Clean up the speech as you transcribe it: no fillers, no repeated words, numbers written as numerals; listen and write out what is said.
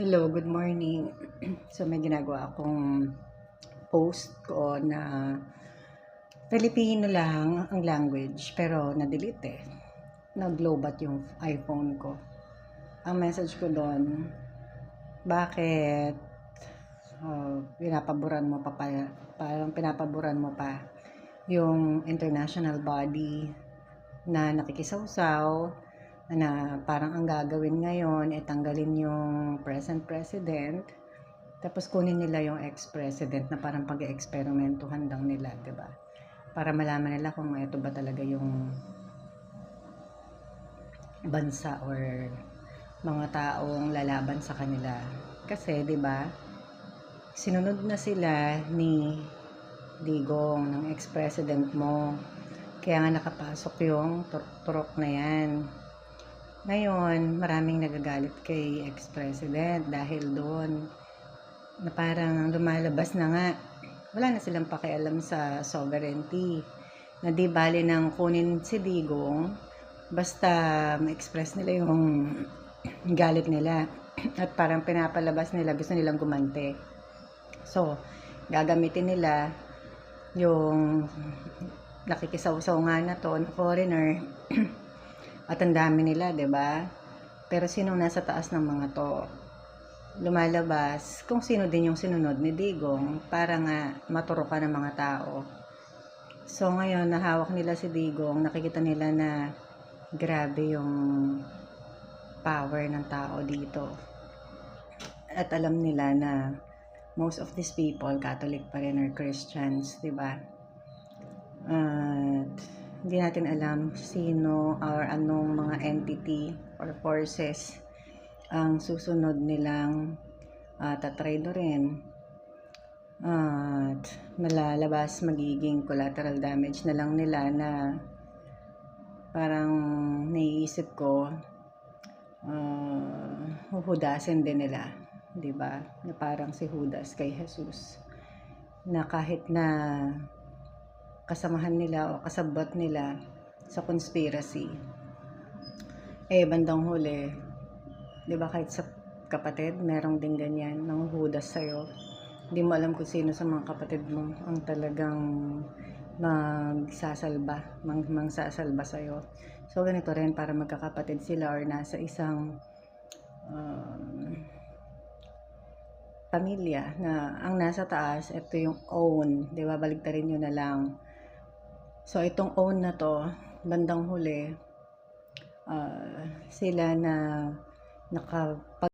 Hello, good morning. So may ginagawa akong post ko na Filipino lang ang language pero na-delete eh. Nag-lowbat yung iPhone ko. Ang message ko doon, bakit parang pinapaboran mo pa yung international body na nakikisawsaw na parang ang gagawin ngayon tanggalin yung present president, tapos kunin nila yung ex-president na parang pag-eksperimentuhan lang nila, 'di ba? Para malaman nila kung ito ba talaga yung bansa or mga taong lalaban sa kanila. Kasi 'di ba? Sinunod na sila ni Digong ng ex-president mo. Kaya nga nakapasok yung turok na 'yan. Ngayon, maraming nagagalit kay ex-president dahil doon na parang lumalabas na nga, wala na silang pakialam sa sovereignty. Na di bali nang kunin si Digong, basta ma-express nila yung galit nila. At parang pinapalabas nila, gusto nilang gumante. So, gagamitin nila yung nakikisawsaw nga na to, foreigner, at ang dami nila, 'di ba? Pero sinong nasa taas ng mga to? Lumalabas kung sino din yung sinunod ni Digong para nga maturukan ng mga tao. So ngayon, nahawak nila si Digong, nakikita nila na grabe yung power ng tao dito. At alam nila na most of these people, Catholic pa rin or Christians, 'di ba? At hindi natin alam sino or anong mga entity or forces ang susunod nilang tatraidorin at malalabas, magiging collateral damage na lang nila na parang naiisip ko huhudasin din nila, 'di ba? Na parang si Judas kay Jesus, na kahit na kasamahan nila o kasabot nila sa conspiracy, bandang huli, 'di ba, kahit sa kapatid merong din ganyan, nanghuhudas sa'yo, hindi mo alam kung sino sa mga kapatid mo ang talagang mangsasalba sa'yo. So ganito rin, para magkakapatid sila or nasa isang pamilya na ang nasa taas, ito yung own, 'di ba? Baligtarin nyo na lang. So itong own na to, bandang huli, sila na nakapag